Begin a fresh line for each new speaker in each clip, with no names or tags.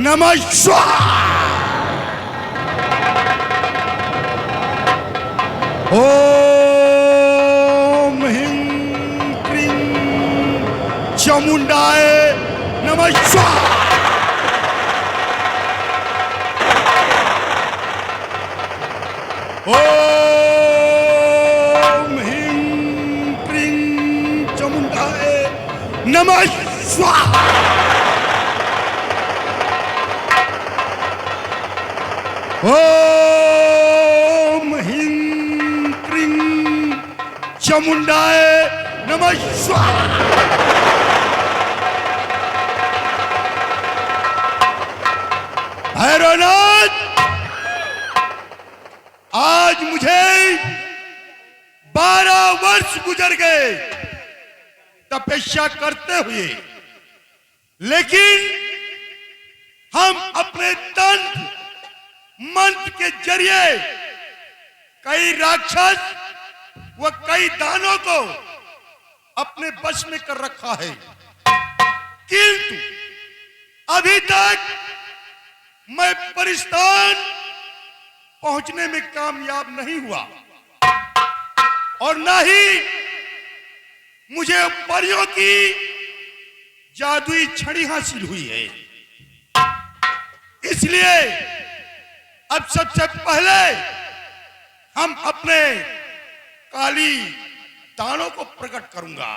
नमः शिवाय। ओम ह्रीं क्रीं चामुंडाय नमः शिवाय। ओम ह्रीं क्रीं चामुंडाय नमः शिवाय। ओम ह्रीं क्रीं चामुंडाय नमः शिवाय। भैरवनाथ, आज मुझे 12 वर्ष गुजर गए तपस्या करते हुए, लेकिन हम अपने तंत्र मंत्र के जरिए कई राक्षस व कई दानों को अपने वश में कर रखा है, किंतु अभी तक मैं परिस्तान पहुंचने में कामयाब नहीं हुआ और न ही मुझे परियों की जादुई छड़ी हासिल हुई है। इसलिए अब सबसे पहले हम अपने काली दानों को प्रकट करूंगा।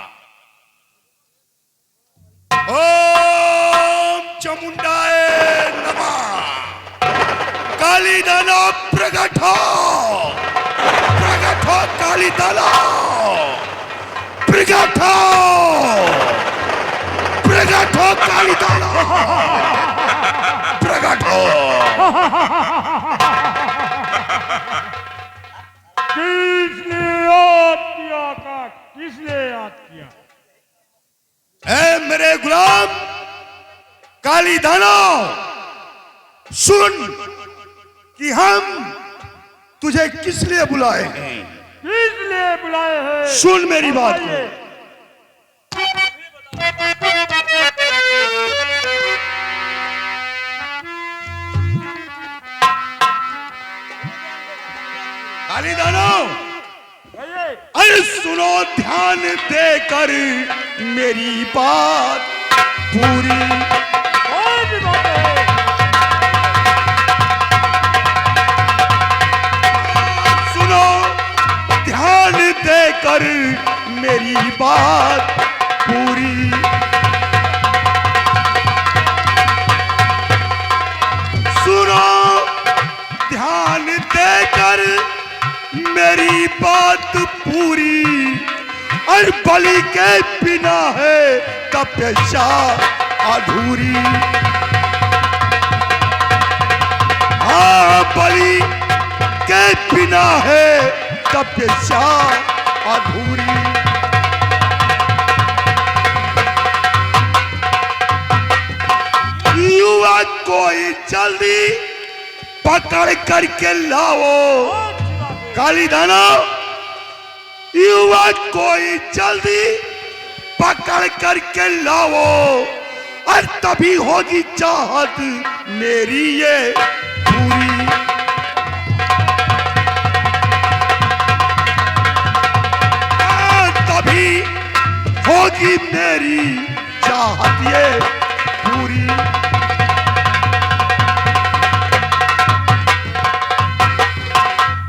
ओम चामुंडाय नमः। काली दानो प्रकट हो काली दानो प्रकट हो काली दानो प्रकट हो।
किसने याद किया का? किसने याद किया?
ऐ मेरे गुलाम काली दानो, सुन कि हम तुझे किस लिए बुलाए हैं।
किस लिए बुलाए हैं?
सुन मेरी बात को। काली दानो, अरे सुनो ध्यान देकर मेरी बात पूरी। सुनो ध्यान देकर मेरी बात पूरी। सुनो ध्यान देकर मेरी बात पूरी। और बलि के बिना है तपस्या अधूरी। हाँ, बलि के बिना है तपस्या अधूरी। युवक कोई जल्दी पकड़ करके लाओ। काली दानो, युवक कोई जल्दी पकड़ करके लाओ और तभी होगी चाहत मेरी ये पूरी। तभी होगी मेरी चाहत ये पूरी।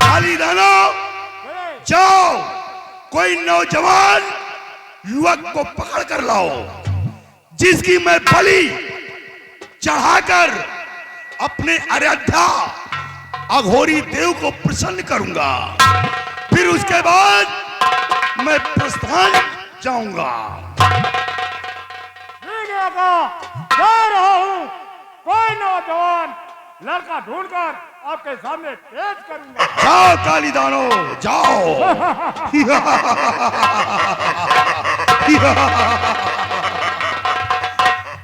काली दानो, जाओ कोई नौजवान युवक को पकड़ कर लाओ, जिसकी मैं बलि चढ़ाकर अपने अयोध्या अघोरी देव को प्रसन्न करूंगा। फिर उसके बाद मैं प्रस्थान जाऊंगा।
जा रहा हूँ, कोई नौजवान लड़का ढूंढकर आपके सामने पेश करूंगा।
जाओ काली दानो, जाओ।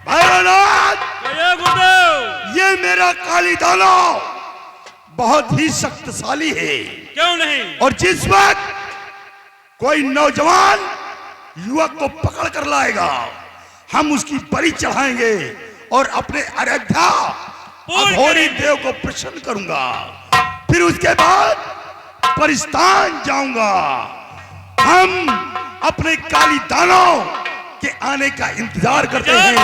भैरवनाथ, ये मेरा काली दानो बहुत ही शक्तिशाली है।
क्यों नहीं?
और जिस वक्त कोई नौजवान युवक को पकड़ कर लाएगा, हम उसकी बलि चढ़ाएंगे और अपने अयोध्या अघोरी देव को प्रसन्न करूंगा। फिर उसके बाद परिस्तान जाऊंगा। हम अपने काली दानव के आने का इंतजार करते हैं।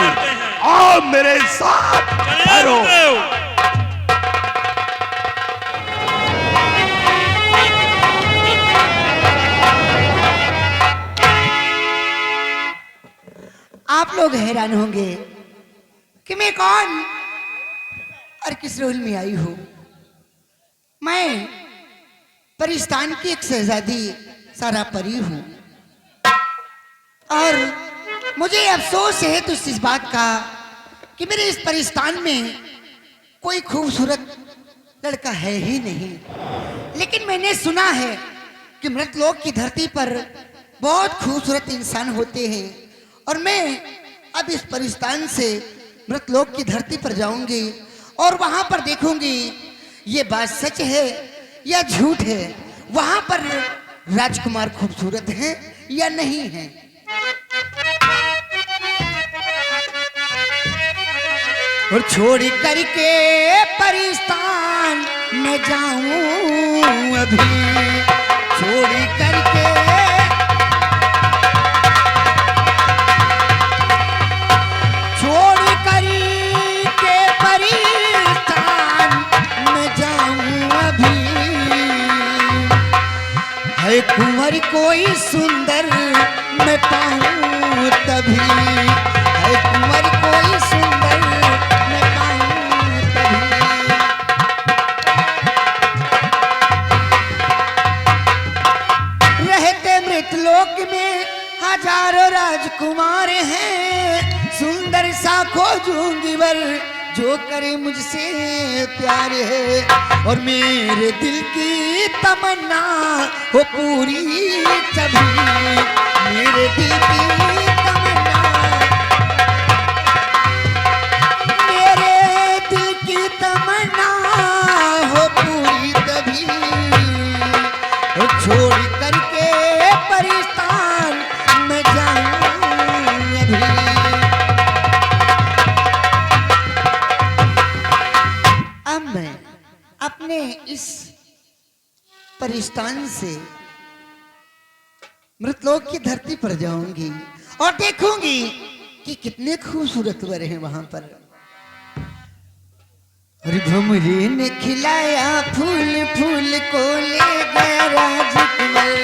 आओ मेरे साथ भैरव।
आप लोग हैरान होंगे कि मैं कौन और किस रोल में आई हूं। मैं परिस्तान की एक शहजादी सारा परी हूं और मुझे अफसोस है तो इस बात का कि मेरे इस परिस्तान में कोई खूबसूरत लड़का है ही नहीं। लेकिन मैंने सुना है कि मृतलोक की धरती पर बहुत खूबसूरत इंसान होते हैं और मैं अब इस परिस्तान से मृतलोक की धरती पर जाऊंगी और वहां पर देखूंगी ये बात सच है या झूठ है, वहां पर राजकुमार खूबसूरत हैं या नहीं हैं। और छोड़ करके परिस्तान में जाऊं अभी, छोड़ करके कुंवर कोई सुंदर मैं पाऊं तभी, है कुंवर कोई सुंदर मैं पाऊं तभी। रहते मृतलोक में हजारों राजकुमार हैं, सुंदर सा खोजूंगी वर जो करे मुझसे प्यार है। और मेरे दिल की तमन्ना हो पूरी तभी, मेरे दिल की तमन्ना, मेरे दिल की तमन्ना हो पूरी तभी। छोड़ करके परिस्तान में जाऊं अभी। अब मैं अपने इस परिस्तान से मृतलोक की धरती पर जाऊंगी और देखूंगी कि कितने खूबसूरत वर हैं वहां पर। भुमरी ने खिलाया फूल, फूल को ले गया राजकुमार।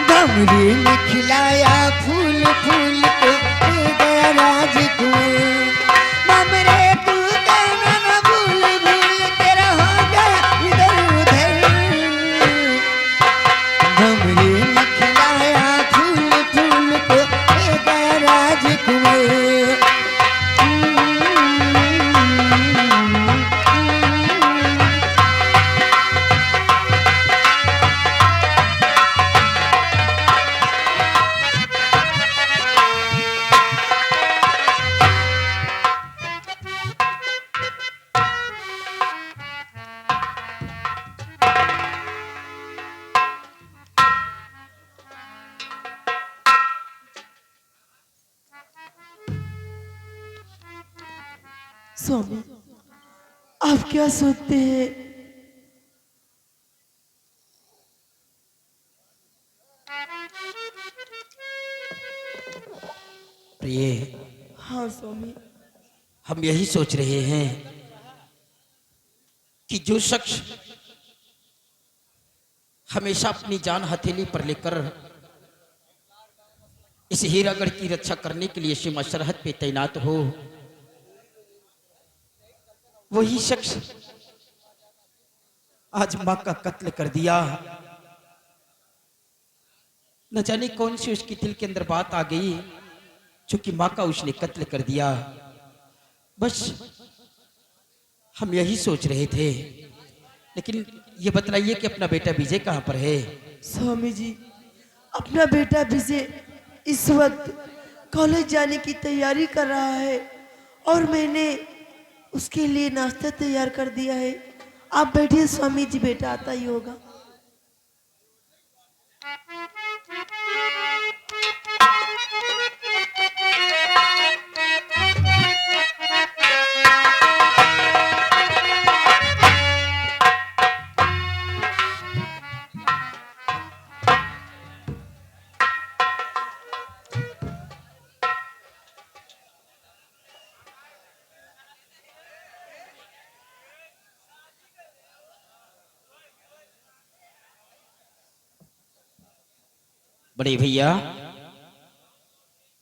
भुमरी ने खिलाया फूल, फूल को ले गया राजकुमार। ममरे तू कहना न भूल, भूल तेरा हो गया इधर उधर। भुमरी ने खिलाया फूल, फूल को ले गया राजकुमार।
स्वामी, आप क्या सोचते हैं?
प्रिय,
हाँ स्वामी।
हम यही सोच रहे हैं कि जो शख्स हमेशा अपनी जान हथेली पर लेकर इस हीरागढ़ की रक्षा करने के लिए सीमा सरहद पे तैनात हो, वही शख्स आज मां का कत्ल कर दिया। न जाने कौन सी उसकी दिल के अंदर बात आ गई जो कि मां का उसने कत्ल कर दिया। बस हम यही सोच रहे थे। लेकिन ये बतलाइए कि अपना बेटा विजय कहां पर है?
स्वामी जी, अपना बेटा विजय इस वक्त कॉलेज जाने की तैयारी कर रहा है और मैंने उसके लिए नाश्ता तैयार कर दिया है। आप बैठिए स्वामी जी, बेटा आता ही होगा।
बड़े भैया,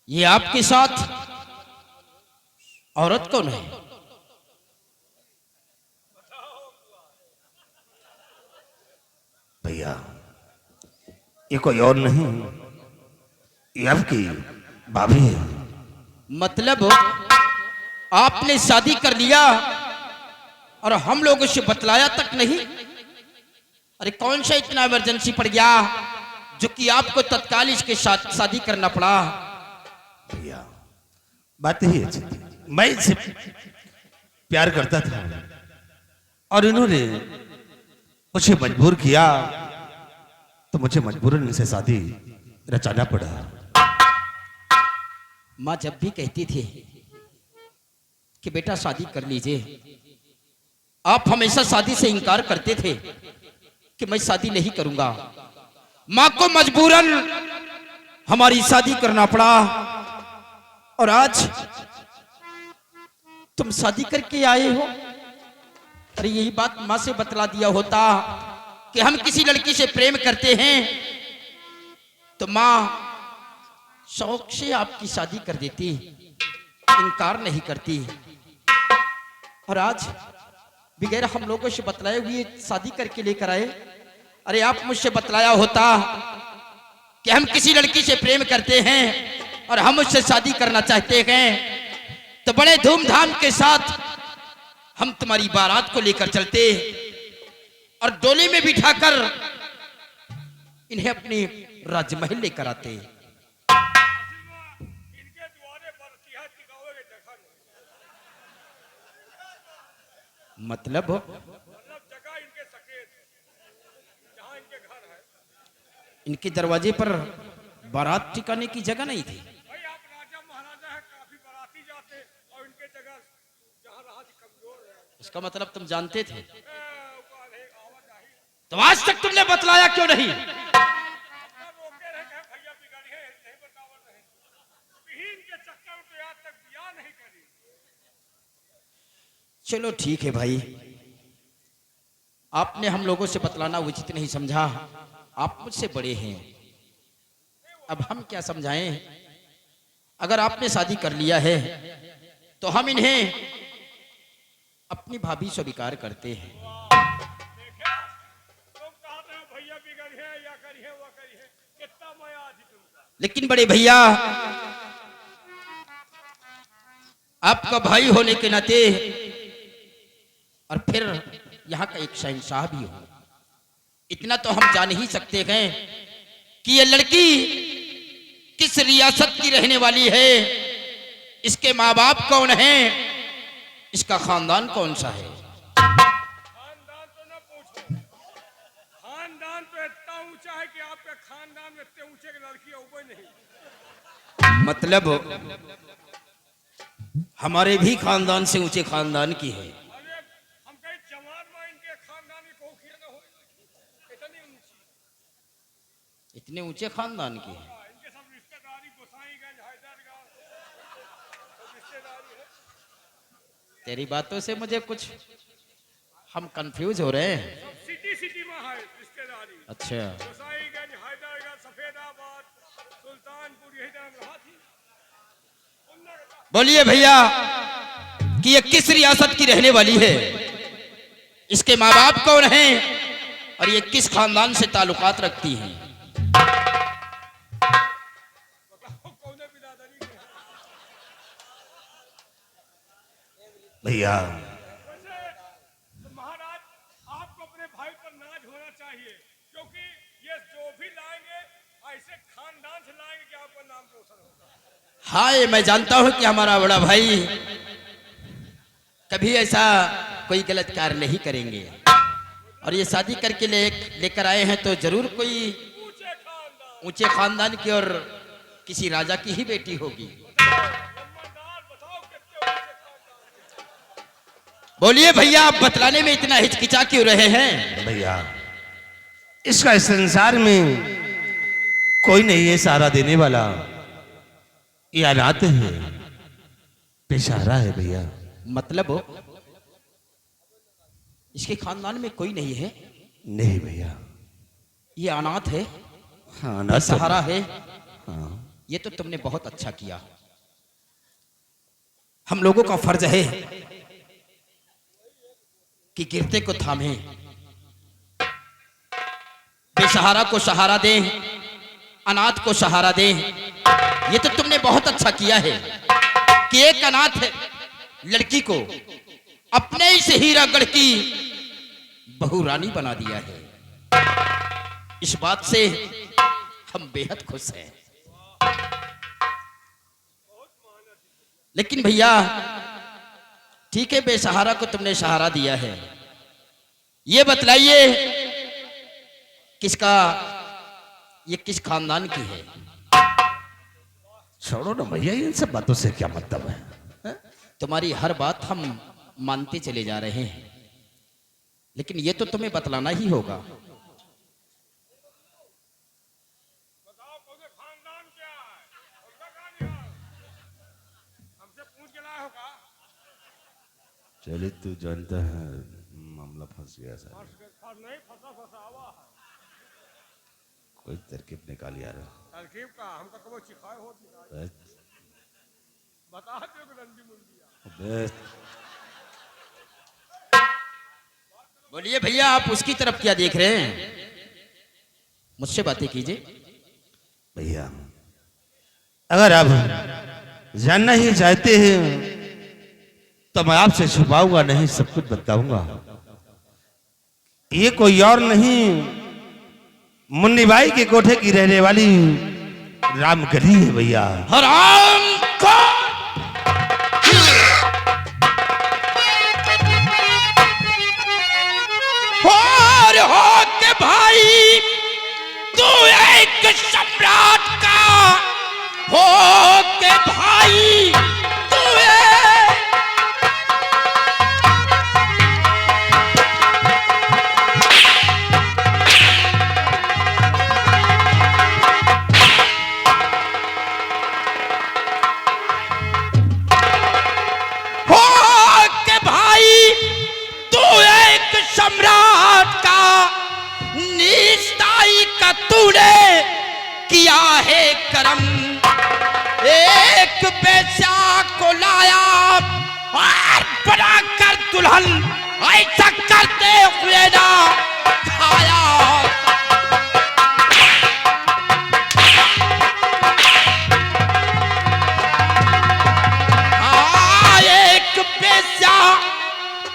ये आपके साथ औरत कौन है?
भैया, ये कोई और नहीं, ये आपकी भाभी है।
मतलब आपने शादी कर लिया और हम लोग उसे बतलाया तक नहीं? अरे कौन सा इतना इमरजेंसी पड़ गया जो कि आपको तत्काल इसके साथ शादी करना पड़ा?
भैया, बात ही अच्छी थी। मैं इनसे प्यार करता था और इन्होंने मुझे मजबूर किया, तो मुझे मजबूरन इनसे शादी रचाना पड़ा।
माँ जब भी कहती थी कि बेटा शादी कर लीजिए, आप हमेशा शादी से इनकार करते थे कि मैं शादी नहीं करूंगा। माँ को मजबूरन हमारी शादी करना पड़ा और आज तुम शादी करके आए हो। अरे यही बात माँ से बतला दिया होता कि हम किसी लड़की से प्रेम करते हैं तो माँ शौक से आपकी शादी कर देती, इनकार नहीं करती। और आज बगैर हम लोगों से बतलाए हुए शादी करके लेकर आए। अरे आप मुझसे बतलाया होता कि हम किसी लड़की से प्रेम करते हैं और हम उससे शादी करना चाहते हैं तो बड़े धूमधाम के साथ हम तुम्हारी बारात को लेकर चलते और डोली में बिठाकर इन्हें अपने राजमहल लेकर आते।
इनके द्वारे बरतिया टिकाओगे देखा नहीं।
मतलब
जगह इनके सकेत जहाँ इनके घर है।
इनके दरवाजे पर बारात टिकाने की जगह नहीं थी।
भाई आप राजा महाराजा है, काफी बाराती जाते और इनके जगह जहाँ रहा थी कमजोर है।
इसका मतलब तुम जानते थे,
आवाजाही
तो आज तक तुमने बतलाया क्यों नहीं?
रोके रहे कहे भैया बिगड़ी है नहीं बतावर रहे। बहन के चक्कर में तो आज तक बियाह नहीं करी।
चलो ठीक है भाई, आपने हम लोगों से बतलाना उचित नहीं समझा। आप मुझसे बड़े हैं, अब हम क्या समझाएं? अगर आपने शादी कर लिया है तो हम इन्हें अपनी भाभी स्वीकार करते हैं।
देखे तुम कहते हो भैया बिगड़ी है या करी है वो करी है, कितना माया थी तुमका।
लेकिन बड़े भैया, आपका भाई होने के नाते और फिर यहाँ का एक शहंशाह भी हो, इतना तो हम जान ही सकते हैं कि ये लड़की किस रियासत की रहने वाली है, इसके माँ बाप कौन हैं, इसका खानदान कौन सा है।
खानदान तो ना पूछो, खानदान तो इतना ऊंचा है कि आपके खानदान में इतने ऊंचे की लड़की हो कोई नहीं।
मतलब हमारे भी खानदान से ऊंचे खानदान की है।
अरे हम कहीं जवान में इनके खानदान की कोखिया ना हो, इतनी ऊंची।
इतने ऊंचे खानदान की है।
इनके सब रिश्तेदारी गोसाईगंज हैदरगढ़ सब रिश्तेदारी है।
तेरी बातों से मुझे कुछ हम कंफ्यूज हो रहे हैं।
सब सिटी सिटी में है रिश्तेदारी।
अच्छा,
गोसाईगंज हैदरगढ़ सफेदाबाद सुल्तानपुर यही तरह रहा थी।
बोलिए भैया कि ये किस रियासत की रहने वाली है, इसके माँ बाप कौन हैं और ये किस खानदान से ताल्लुकात रखती हैं।
कौने बिरादरी के हैं?
भैया,
वैसे तो महाराज आपको अपने भाई पर नाज होना चाहिए, क्योंकि ये जो भी लाएंगे ऐसे खानदान से लाएंगे कि आपका नाम रोशन होगा।
हाँ, ये मैं जानता हूं कि हमारा बड़ा भाई कभी ऐसा कोई गलत कार्य नहीं करेंगे। और ये शादी करके लेकर आए हैं तो जरूर कोई
ऊंचे खानदान
ऊंचे खानदान की और किसी राजा की ही बेटी होगी।
नंबरदार बताओ कितने ऊंचे खानदान।
बोलिए भैया, आप बतलाने में इतना हिचकिचा क्यों रहे हैं?
भैया इसका इस संसार में कोई नहीं है सहारा देने वाला, ये अनाथ है, बेसहारा है भैया।
मतलब इसके खानदान में कोई नहीं है?
नहीं भैया।
ये अनाथ है,
हाँ अनाथ तो-
सहारा है।
हाँ
ये तो तुमने बहुत अच्छा किया। हम लोगों का फर्ज है कि गिरते को थामे, बेसहारा को सहारा दें, अनाथ को सहारा दें। ये तो तुमने बहुत अच्छा किया है कि एक अनाथ लड़की को अपने ही से हीरागढ़ की बहू रानी बना दिया है। इस बात से हम बेहद खुश हैं। लेकिन भैया ठीक है, बेसहारा को तुमने सहारा दिया है। ये बतलाइए किसका, ये किस खानदान की है?
छोड़ो ना भैया, इन सब बातों से क्या मतलब है?
तुम्हारी हर बात हम मानते चले जा रहे हैं, लेकिन ये तो तुम्हें बतलाना ही होगा।
बताओ कौन खानदान क्या है, उसका कहानी है। हमसे पूछ के लाए हो का?
चले तू जानता है मामला फंस गया सर,
नहीं फंसा फंसावा है।
कोई तरकीब निकाल यार।
तरकीब का हमका कबो चिखाए हो
अबे,
बता दो कि रंडी मुंडिया।
अबे,
बोलिए भैया, आप उसकी तरफ क्या देख रहे हैं? मुझसे बातें कीजिए।
भैया अगर आप जानना ही चाहते हैं तो मैं आपसे छुपाऊंगा नहीं, सब कुछ बताऊंगा। ये कोई और नहीं, मुन्नी बाई के कोठे की रहने वाली रामगली है भैया।
हराम को और हो के भाई तू एक सम्राट का, हो के भाई तू हो के भाई तू एक सम्राट का, निस्ताई का तूने किया है करम। एक बेचा को लाया और बना कर दुल्हन, ऐसा करते हुए ना खाया। एक बेचा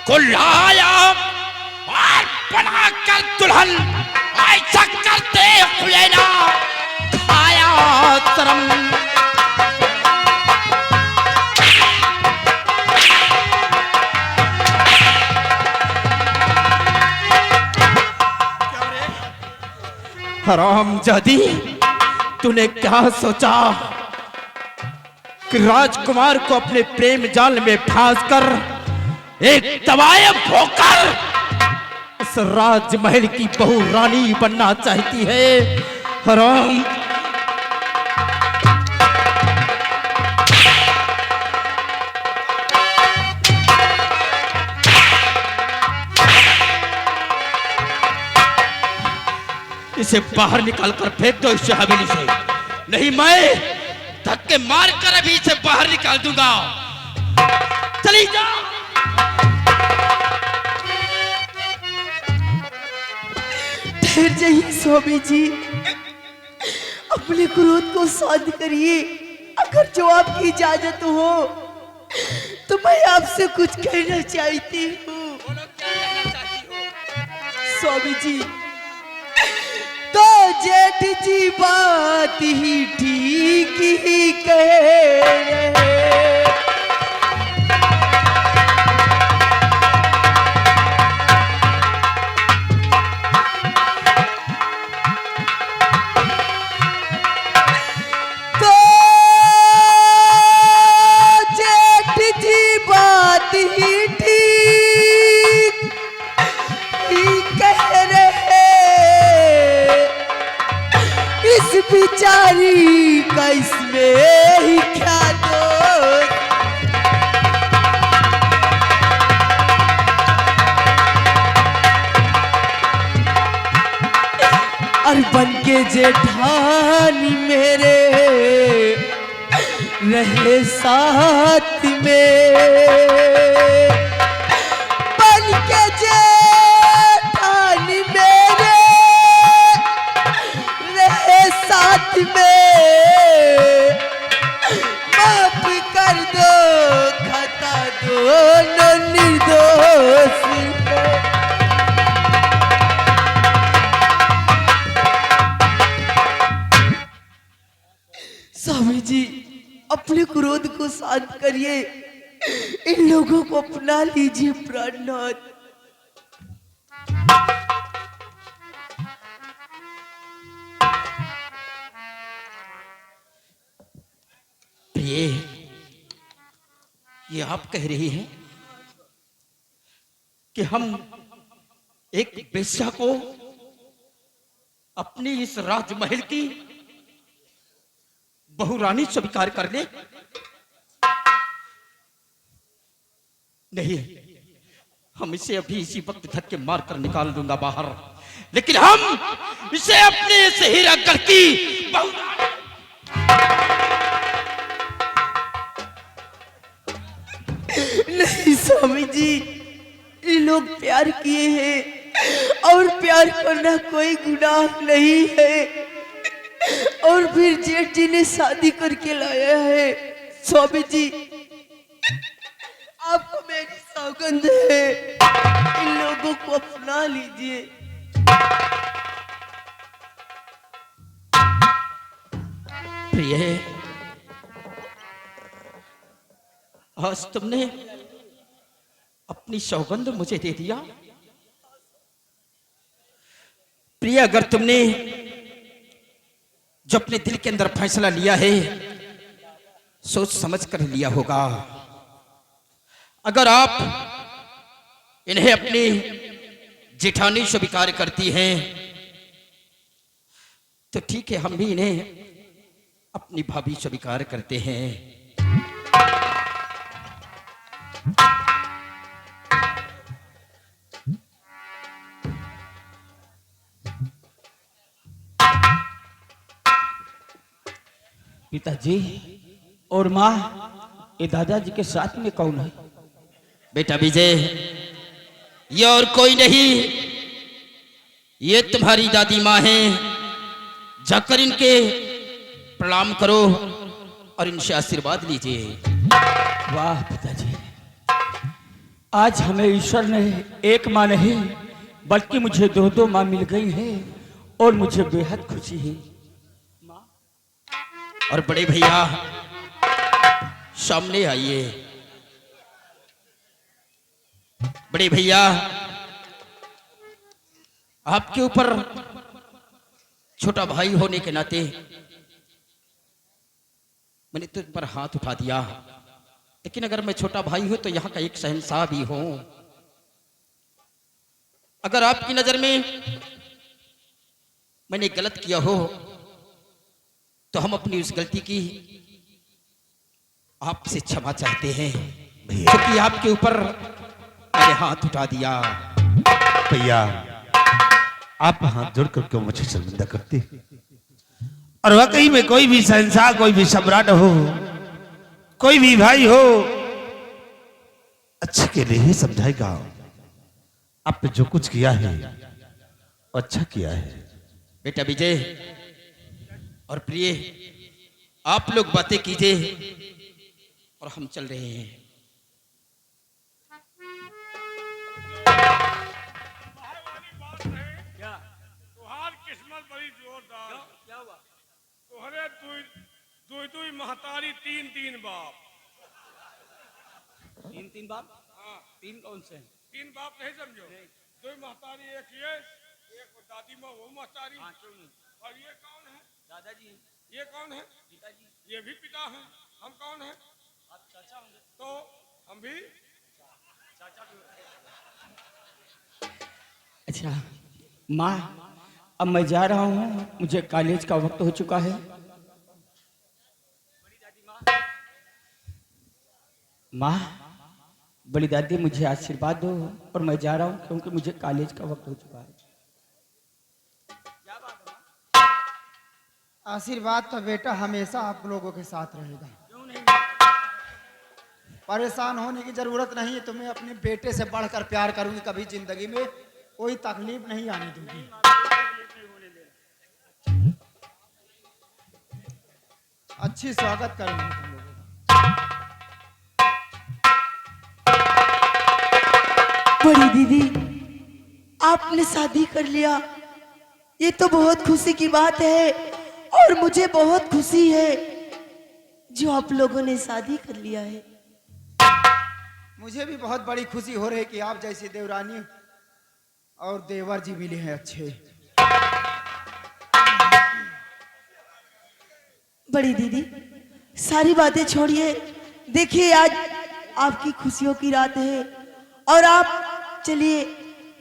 को लाया और बना कर दुल्हन, ऐसा करते हुए ना खाया शर्म। हरामजादी, तूने क्या सोचा कि राजकुमार को अपने प्रेम जाल में फांस कर एक तवायफ होकर उस राजमहल की बहू रानी बनना चाहती है? हराम इसे बाहर निकाल कर फेंक दो इस हवेली से, नहीं मैं धक्के मार कर अभी इसे बाहर निकाल दूंगा। चली जा।
ठहर जाइए स्वामी जी, अपने क्रोध को शांत करिए। अगर जो आपकी इजाजत हो तो मैं आपसे कुछ कहना चाहती हूँ। स्वामी जी, तो जेठ जी बात ही ठीक ही कह रहे। और बन के जेठानी मेरे रहे साथ में, बन के जेठानी मेरे रहे साथ में, माफ कर दो खता दोनों निर्दोष है। स्वामी जी अपने क्रोध को शांत करिए, इन लोगों को अपना लीजिए प्राणनाथ।
प्रिय, ये आप कह रही हैं कि हम एक बेश्या को अपनी इस राजमहल की बहुरानी स्वीकार कर ले? नहीं, हम इसे अभी इसी वक्त धक्के मार कर निकाल दूंगा बाहर, लेकिन हम इसे अपने इस हीरागढ़ की बहुरानी
नहीं स्वामी जी, ये लोग प्यार किए हैं और प्यार करना कोई गुनाह नहीं है, और फिर जेठ जी ने शादी करके लाया है। स्वामी जी आपको मेरी सौगंध है, इन लोगों को अपना लीजिए।
प्रिय, आज तुमने अपनी सौगंध मुझे दे दिया। प्रिय, अगर तुमने जो अपने दिल के अंदर फैसला लिया है सोच समझ कर लिया होगा। अगर आप इन्हें अपनी जेठानी स्वीकार करती हैं तो ठीक है, हम भी इन्हें अपनी भाभी स्वीकार करते हैं।
पिताजी और माँ, ये दादाजी के साथ में कौन है?
बेटा विजय, ये और कोई नहीं, ये तुम्हारी दादी माँ हैं। जाकर इनके प्रणाम करो और इनसे आशीर्वाद लीजिए।
वाह पिताजी, आज हमें ईश्वर ने एक माँ नहीं बल्कि मुझे दो दो माँ मिल गई हैं और मुझे बेहद खुशी है।
और बड़े भैया सामने आइए। बड़े भैया, आपके ऊपर छोटा भाई होने के नाते मैंने तुझ पर हाथ उठा दिया, लेकिन अगर मैं छोटा भाई हूं तो यहां का एक शहंशाह भी हूं। अगर आपकी नजर में मैंने गलत किया हो तो हम अपनी उस गलती की आपसे क्षमा चाहते हैं, क्योंकि आपके ऊपर मैंने हाथ उठा दिया।
भैया, आप हाथ जोड़ करके मुझे शर्मिंदा करते, और वाकई में कोई भी शहंशाह, कोई भी सम्राट हो, कोई भी भाई हो, अच्छे के लिए ही समझाएगा। आपने जो कुछ किया है वो अच्छा किया है।
बेटा विजय और प्रिय, आप लोग बातें कीजिए और हम चल रहे हैं।
बाहर वाली बात है क्या? तुहार किस्मत बड़ी जोरदार। क्या हुआ? तुहरे दुई दुई महतारी, तीन तीन बाप।
तीन तीन बाप?
हाँ,
तीन कौन से?
तीन बाप नहीं समझो। दुई महतारी, एक ये, एक दादी माँ वो महतारी। और ये कौन है?
दादाजी।
ये कौन है?
पिताजी।
ये भी पिता है। हम कौन है?
आप चाचा होंगे।
तो हम भी
चाचा भी। अच्छा माँ, अब मैं जा रहा हूँ, मुझे कॉलेज का वक्त हो चुका है। माँ, बड़ी दादी मुझे आशीर्वाद दो और मैं जा रहा हूँ, क्योंकि मुझे कॉलेज का वक्त हो चुका है।
आशीर्वाद तो बेटा हमेशा आप लोगों के साथ रहेगा। परेशान होने की जरूरत नहीं है, तुम्हें अपने बेटे से बढ़कर प्यार करूंगी, कभी जिंदगी में कोई तकलीफ नहीं आने दूंगी। अच्छी स्वागत करूंगी तुम लोगों का।
बड़ी दीदी, आपने शादी कर लिया, ये तो बहुत खुशी की बात है और मुझे बहुत खुशी है जो आप लोगों ने शादी कर लिया है।
मुझे भी बहुत बड़ी खुशी हो रही है कि आप जैसी देवरानी और देवर जी मिले हैं अच्छे।
बड़ी दीदी, सारी बातें छोड़िए, देखिए आज आपकी खुशियों की रात है और आप चलिए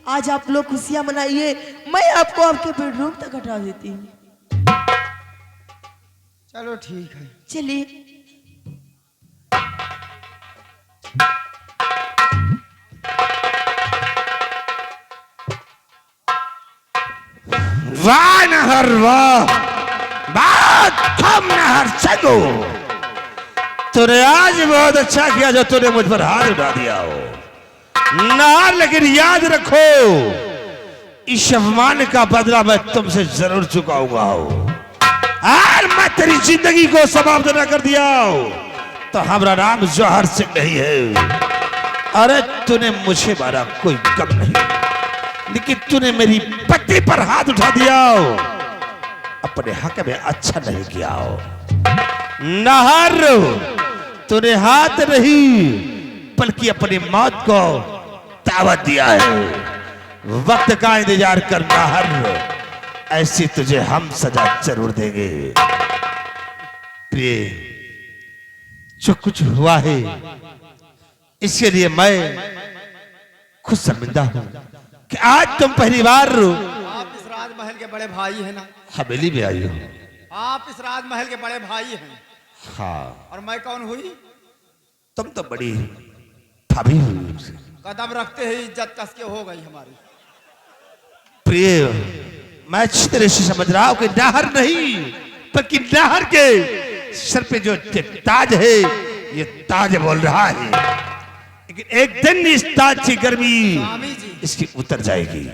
आज आप लोग खुशियां मनाइए, मैं आपको आपके बेडरूम तक हटा देती हूँ।
चलो ठीक है।
चलिए।
वाह नहर वाह, बात थम नहर चलो। तूने आज बहुत अच्छा किया जो तूने मुझ पर हाथ उठा दिया हो नहर, लेकिन याद रखो इस अपमान का बदला मैं तुमसे जरूर चुकाऊंगा हो। और मैं तेरी जिंदगी को समाप्त न कर दिया हो तो हमारा नाम जौहर सिंह नहीं है। अरे तूने मुझे मारा कोई गम नहीं, लेकिन तूने मेरी पत्नी पर हाथ उठा दिया हो, अपने हक में अच्छा नहीं किया हो। नहर, तूने हाथ नहीं बल्कि अपनी मौत को दावत दिया है। वक्त का इंतजार कर नहर, ऐसी तुझे हम सजा जरूर देंगे। प्रिय, जो कुछ हुआ है इसके लिए मैं खुद शर्मिंदा हूं कि आज तुम पहली बार
आप इस राजमहल के बड़े भाई हैं ना?
हवेली में आई हो।
आप इस राजमहल के बड़े भाई हैं।
हाँ,
और मैं कौन हुई?
तुम तो बड़ी भाभी हुई।
कदम रखते ही इज्जत कस के हो गई हमारी।
प्रिय, मैं अच्छी तरह से समझ रहा हूं कि नहर नहीं बल्कि नहर के सर पे जो ताज है ये ताज बोल रहा है, लेकिन एक दिन इस ताज की गर्मी
स्वामी जी,
इसकी उतर जाएगी।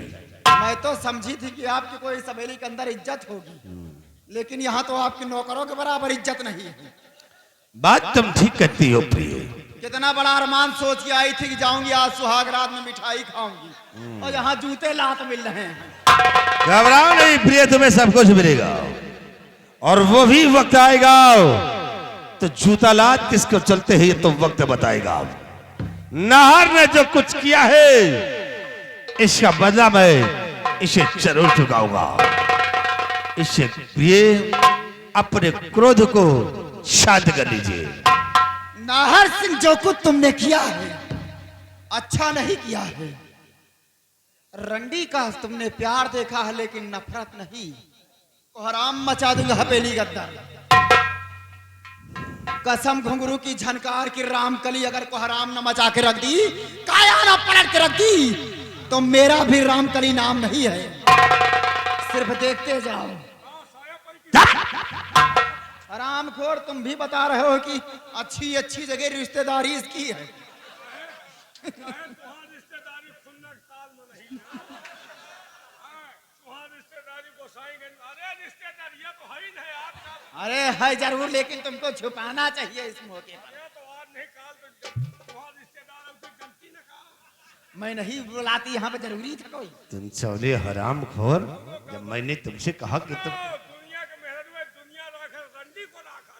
मैं तो समझी थी कि आपकी कोई सवेली के अंदर इज्जत होगी, लेकिन यहाँ तो आपके नौकरों के बराबर इज्जत नहीं है।
बात तुम ठीक करती हो प्रिय।
कितना बड़ा अरमान सोच के आई थी कि जाऊंगी आज सुहाग रात में मिठाई खाऊंगी, और यहाँ जूते लात मिल रहे हैं।
घबराओ नहीं प्रिय, तुम्हें सब कुछ मिलेगा और वो भी वक्त आएगा तो जूता लात किसको चलते हैं ये तो वक्त बताएगा। नहर ने जो कुछ किया है इसका बदला मैं इसे जरूर चुकाऊंगा। इससे प्रिय अपने क्रोध को शांत कर लीजिए।
नाहर सिंह, जो कुछ तुमने किया है अच्छा नहीं किया है। रंडी का तुमने प्यार देखा है लेकिन नफरत नहीं। कोहराम मचा दूंगा हवेली गद्दार। कसम घुंघरू की झनकार की रामकली अगर कोहराम न मचा के रख दी, काया न पलट के रख दी, तो मेरा भी रामकली नाम नहीं है। सिर्फ देखते जाओ। हरामखोर, तुम भी बता रहे हो कि अच्छी अच्छी जगह रिश्तेदारी इसकी है।
रिश्तेदारी खुन्नक ताल में नहीं। रिश्तेदारी गोसाईगंज, अरे रिश्तेदारी ये तो है ही नहीं आपका।
अरे है जरूर, लेकिन तुमको छुपाना चाहिए इस मौके पर।
ये तो आज नहीं काल तो वहाँ रिश्तेदार अब तक गलती न कहा।
मैं नहीं बुलाती, यहाँ पे जरूरी था कोई।
तुम चौले हरामखोर, जब मैंने तुमसे कहा कि तुम
दुनिया के मेहर में दुनिया राखा, रंडी को राखा।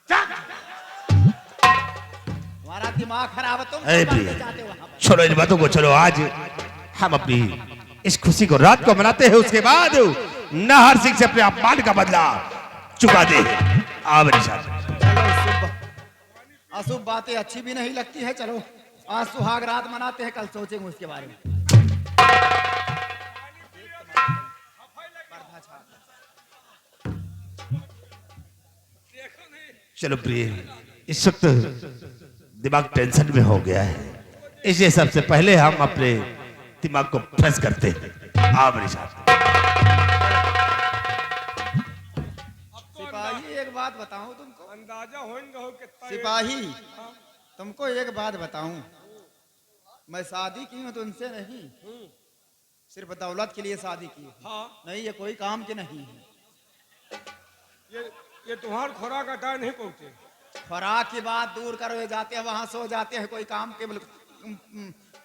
हमारा दिमाग खराब है, तुम
अरे
सब
प्रिय,
बातें जाते वहाँ पर।
छोड़ो इन बातों को, चलो आज हम अपनी इस खुशी को रात को मनाते हैं, उसके बाद नहर सिंह से अपने अपमान का बदला चुका दे। आ मेरे साथ।
चलो, अशुभ बातें अच्छी भी नहीं लगती है। चलो आज सुहाग रात मनाते हैं, कल सोचेंगे उसके बारे में।
चलो प्रिय, इस वक्त दिमाग टेंशन में हो गया है, इसलिए सबसे पहले हम अपने दिमाग को फ्रेश करते हैं। आ मेरे साथ।
सिपाही बात बताऊं तुमको
अंदाजा हो कितना
सिपाही,
हाँ,
तुमको एक बात बताऊं, मैं शादी की हूं तुमसे नहीं, सिर्फ दौलत के लिए शादी की हूं।
हाँ।
नहीं, ये कोई काम के नहीं है।
ये तुम्हार खुराक अटा नहीं पहुंचे।
खुराक की बात दूर करो, ये जाते हैं वहां सो जाते हैं, कोई काम के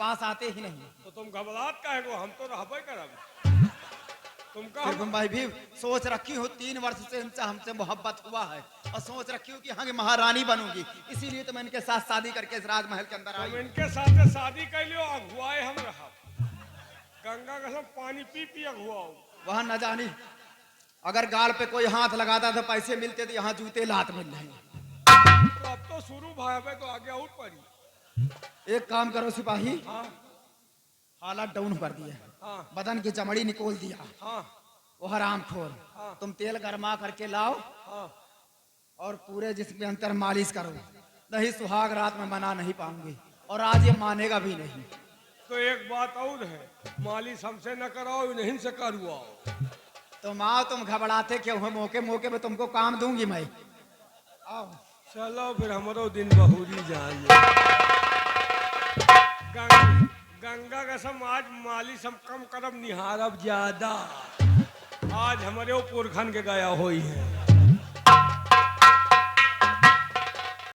पास आते ही नहीं।
तो तुम घबराहट का है को हम तो रहबे करब। तुमका
सिर्फ मैं भी सोच रखी हूँ 3 वर्ष से इनसे हमसे मोहब्बत हुआ है और सोच रखी हूँ कि हाँ महारानी बनूंगी, इसीलिए तो मैं इनके साथ शादी करके इस राजमहल के अंदर आई।
तुम इनके साथ शादी कर लियो, अगुआए हम रहा। गंगा का सब पानी पी पी अगुआओ।
वहां न जानी अगर गाल पे कोई हाथ लगाता तो पैसे मिलते, तो यहाँ जूते लात मिल रहे।
तो अब तो शुरू भाई तो आगे आउट पड़ी।
एक काम करो सिपाही,
हाँ
हालत डाउन कर दिया,
हाँ
बदन की चमड़ी निकोल दिया,
हाँ
वो हराम खोर।
हाँ।
तुम तेल गरमा करके लाओ
हाँ।
और पूरे जिसम में अंतर मालिश करो, नहीं सुहाग रात में मना नहीं पाऊंगी और आज ये मानेगा भी नहीं।
तो एक बात और है, मालिश हमसे न कराओ, नहीं से करवाओ।
तुम आओ, तुम घबराते क्यों हो? मौके मौके पे तुमको काम दूंगी मैं। आओ।
चलो फिर हमारो दिन बहुरी जाए। गंगा का सम आज मालिश हम कम करब, निहारब ज्यादा। आज हमारे पुरखन के गया हुई है।